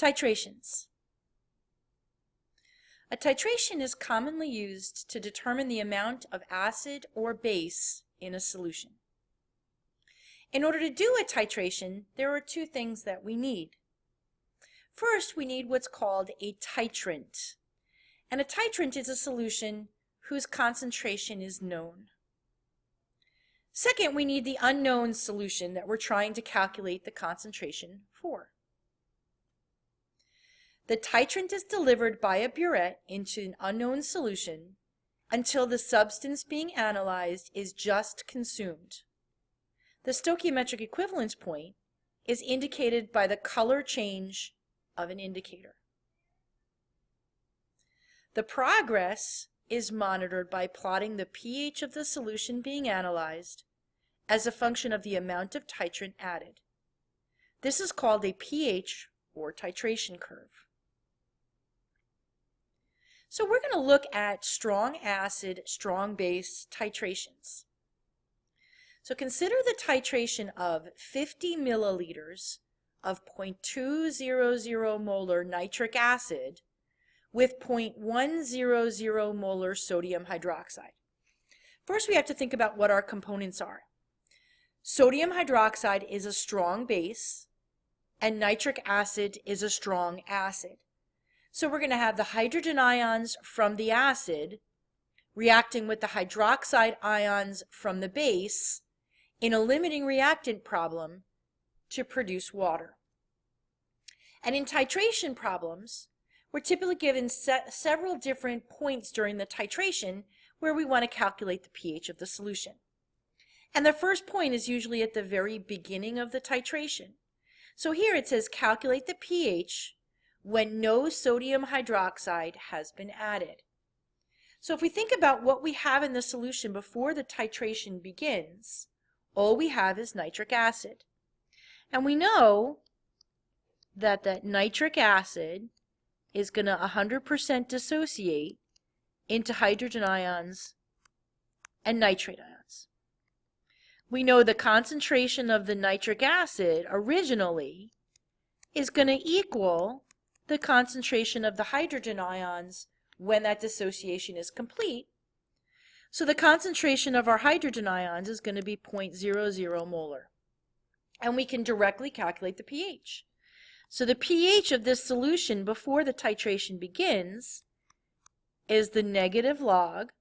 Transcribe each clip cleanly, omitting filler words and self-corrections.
Titrations. A titration is commonly used to determine the amount of acid or base in a solution. In order to do a titration, there are two things that we need. First, we need what's called a titrant. And a titrant is a solution whose concentration is known. Second, we need the unknown solution that we're trying to calculate the concentration for. The titrant is delivered by a burette into an unknown solution until the substance being analyzed is just consumed. The stoichiometric equivalence point is indicated by the color change of an indicator. The progress is monitored by plotting the pH of the solution being analyzed as a function of the amount of titrant added. This is called a pH or titration curve. So we're going to look at strong acid, strong base titrations. So consider the titration of 50 milliliters of 0.200 molar nitric acid with 0.100 molar sodium hydroxide. First, we have to think about what our components are. Sodium hydroxide is a strong base, and nitric acid is a strong acid. So we're going to have the hydrogen ions from the acid reacting with the hydroxide ions from the base in a limiting reactant problem to produce water. And in titration problems, we're typically given several different points during the titration where we want to calculate the pH of the solution. And the first point is usually at the very beginning of the titration. So here it says calculate the pH when no sodium hydroxide has been added. So if we think about what we have in the solution before the titration begins, all we have is nitric acid. And we know that that nitric acid is going to 100% dissociate into hydrogen ions and nitrate ions. We know the concentration of the nitric acid originally is going to equal the concentration of the hydrogen ions when that dissociation is complete. So the concentration of our hydrogen ions is going to be 0.00 molar. And we can directly calculate the pH. So the pH of this solution before the titration begins is the negative log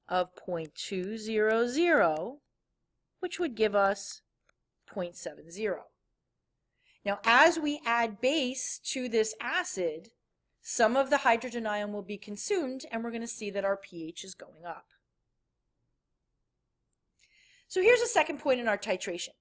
of 0.200, which would give us 0.70. Now, as we add base to this acid, some of the hydrogen ion will be consumed, and we're going to see that our pH is going up. So here's a second point in our titration.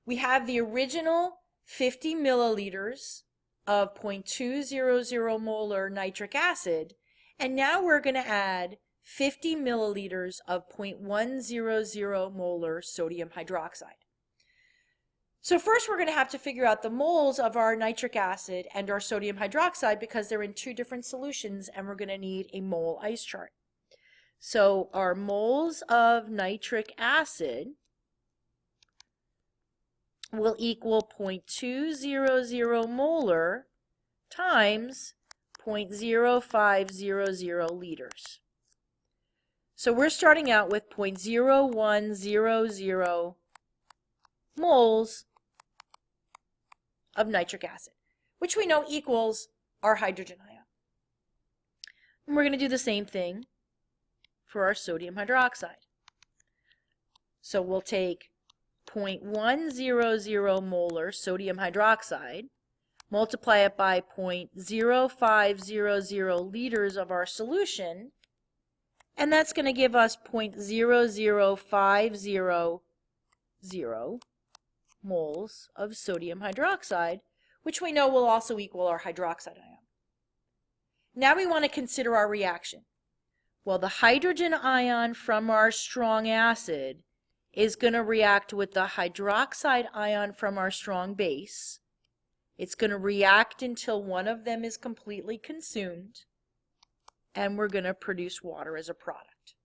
We have the original 50 milliliters of 0.200 molar nitric acid, and now we're going to add 50 milliliters of 0.100 molar sodium hydroxide. So first we're going to have to figure out the moles of our nitric acid and our sodium hydroxide because they're in two different solutions, and we're going to need a mole ice chart. So our moles of nitric acid will equal 0.200 molar times 0.0500 liters. So we're starting out with 0.0100 moles of nitric acid, which we know equals our hydrogen ion. And we're going to do the same thing for our sodium hydroxide. So we'll take 0.100 molar sodium hydroxide, multiply it by 0.0500 liters of our solution, and that's going to give us 0.00500 moles of sodium hydroxide, which we know will also equal our hydroxide ion. Now we want to consider our reaction. Well, the hydrogen ion from our strong acid is going to react with the hydroxide ion from our strong base. It's going to react until one of them is completely consumed, and we're going to produce water as a product.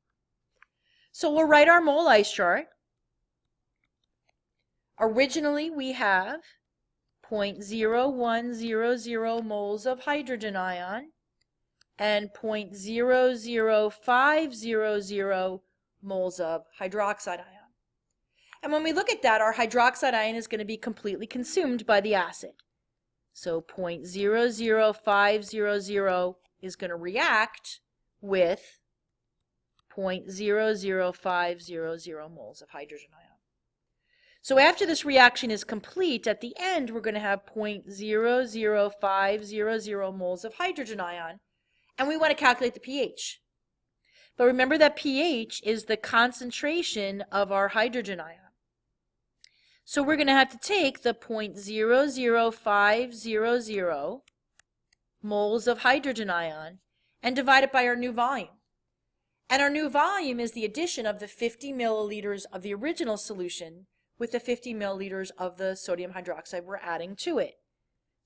So we'll write our mole ice chart. Originally we have 0.0100 moles of hydrogen ion, and 0.00500 moles of hydroxide ion. And when we look at that, our hydroxide ion is going to be completely consumed by the acid. So 0.00500 is going to react with 0.00500 moles of hydrogen ion. So after this reaction is complete, at the end we're going to have 0.00500 moles of hydrogen ion, and we want to calculate the pH. But remember that pH is the concentration of our hydrogen ion. So we're going to have to take the 0.00500 moles of hydrogen ion and divide it by our new volume. And our new volume is the addition of the 50 milliliters of the original solution with the 50 milliliters of the sodium hydroxide we're adding to it.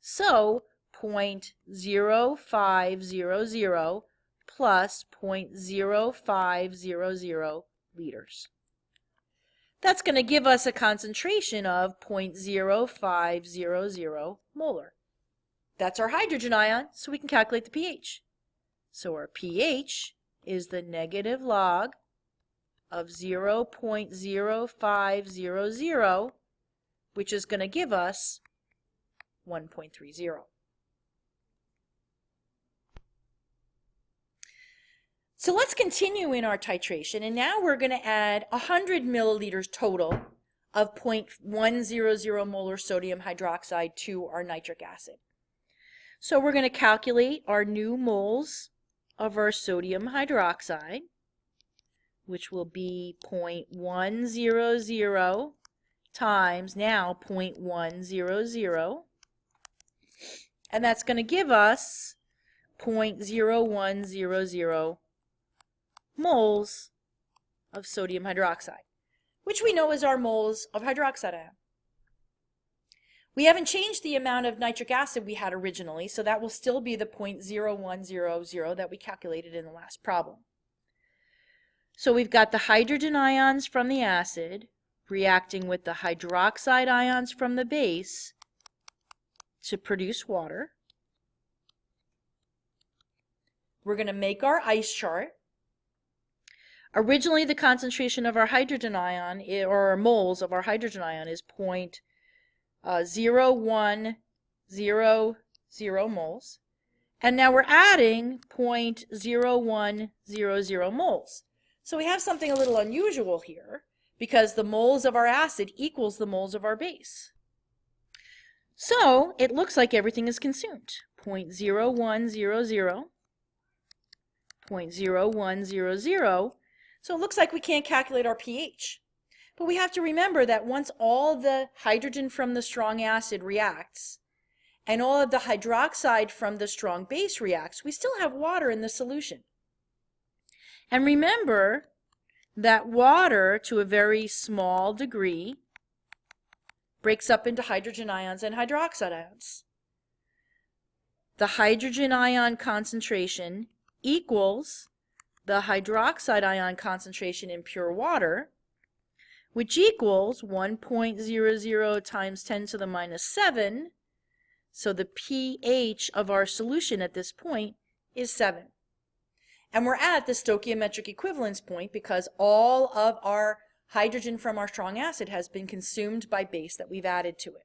So 0.0500 plus 0.0500 liters. That's going to give us a concentration of 0.0500 molar. That's our hydrogen ion, so we can calculate the pH. So our pH is the negative log of 0.0500, which is going to give us 1.30. So let's continue in our titration, and now we're going to add 100 milliliters total of 0.100 molar sodium hydroxide to our nitric acid. So we're going to calculate our new moles of our sodium hydroxide, which will be 0.100 times now 0.100, and that's going to give us 0.0100 moles of sodium hydroxide, which we know is our moles of hydroxide ion. We haven't changed the amount of nitric acid we had originally, so that will still be the 0.0100 that we calculated in the last problem. So we've got the hydrogen ions from the acid reacting with the hydroxide ions from the base to produce water. We're going to make our ice chart. Originally, the concentration of our hydrogen ion, or our moles of our hydrogen ion, is 0.0100 moles. And now we're adding 0.0100 moles. So we have something a little unusual here, because the moles of our acid equals the moles of our base. So it looks like everything is consumed. 0.0100, 0.0100. So it looks like we can't calculate our pH. But we have to remember that once all the hydrogen from the strong acid reacts and all of the hydroxide from the strong base reacts, we still have water in the solution. And remember that water, to a very small degree, breaks up into hydrogen ions and hydroxide ions. The hydrogen ion concentration equals the hydroxide ion concentration in pure water, which equals 1.00 times 10 to the minus 7. So the pH of our solution at this point is 7. And we're at the stoichiometric equivalence point because all of our hydrogen from our strong acid has been consumed by base that we've added to it.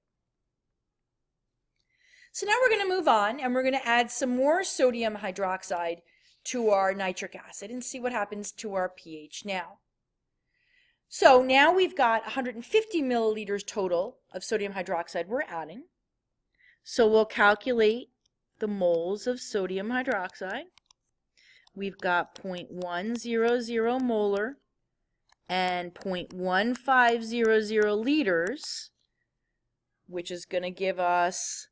So now we're going to move on and we're going to add some more sodium hydroxide to our nitric acid and see what happens to our pH now. So now we've got 150 milliliters total of sodium hydroxide we're adding. So we'll calculate the moles of sodium hydroxide. We've got 0.100 molar and 0.1500 liters, which is going to give us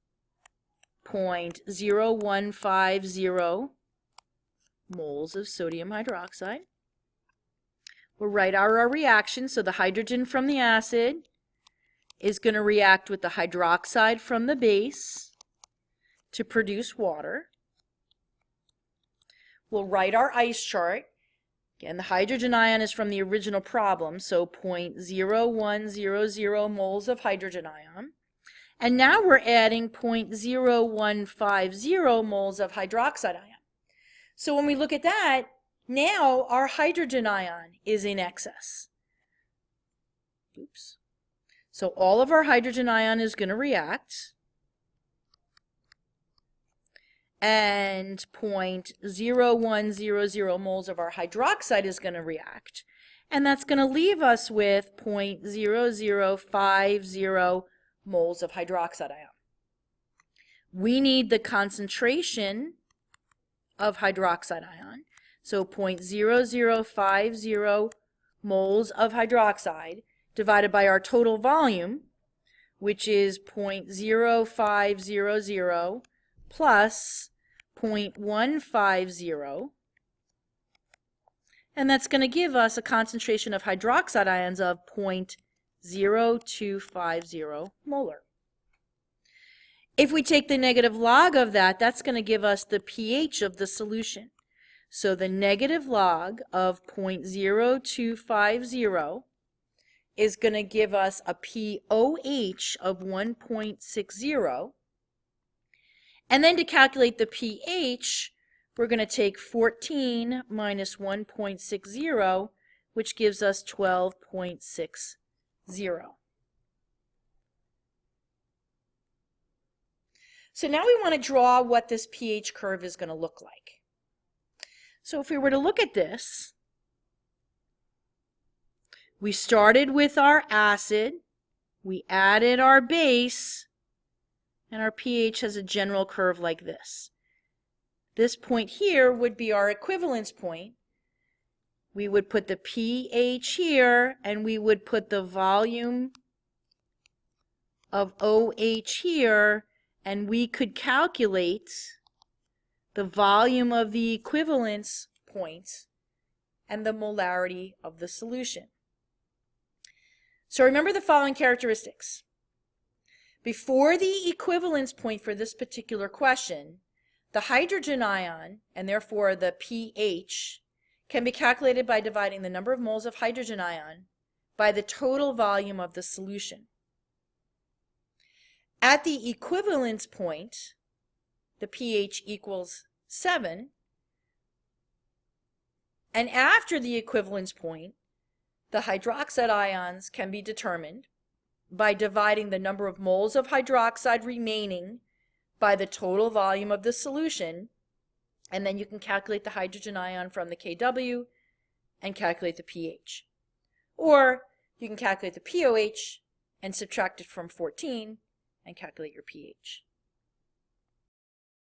0.0150 moles of sodium hydroxide. We'll write out our reaction. So the hydrogen from the acid is going to react with the hydroxide from the base to produce water. We'll write our ice chart. Again, the hydrogen ion is from the original problem, so 0.0100 moles of hydrogen ion. And now we're adding 0.0150 moles of hydroxide ion. So when we look at that, now our hydrogen ion is in excess. Oops. So all of our hydrogen ion is going to react. And 0.0100 moles of our hydroxide is going to react. And that's going to leave us with 0.0050 moles of hydroxide ion. We need the concentration of hydroxide ion. So 0.0050 moles of hydroxide divided by our total volume, which is 0.0500 plus 0.150, and that's going to give us a concentration of hydroxide ions of 0.0250 molar. If we take the negative log of that, that's going to give us the pH of the solution. So the negative log of 0.0250 is going to give us a pOH of 1.60. And then to calculate the pH, we're going to take 14 minus 1.60, which gives us 12.60. So now we want to draw what this pH curve is going to look like. So if we were to look at this, we started with our acid, we added our base, and our pH has a general curve like this. This point here would be our equivalence point. We would put the pH here, and we would put the volume of OH here, and we could calculate the volume of the equivalence point and the molarity of the solution. So remember the following characteristics. Before the equivalence point for this particular question, the hydrogen ion, and therefore the pH, can be calculated by dividing the number of moles of hydrogen ion by the total volume of the solution. At the equivalence point, the pH equals 7, and after the equivalence point, the hydroxide ions can be determined by dividing the number of moles of hydroxide remaining by the total volume of the solution, and then you can calculate the hydrogen ion from the Kw and calculate the pH. Or you can calculate the pOH and subtract it from 14 and calculate your pH.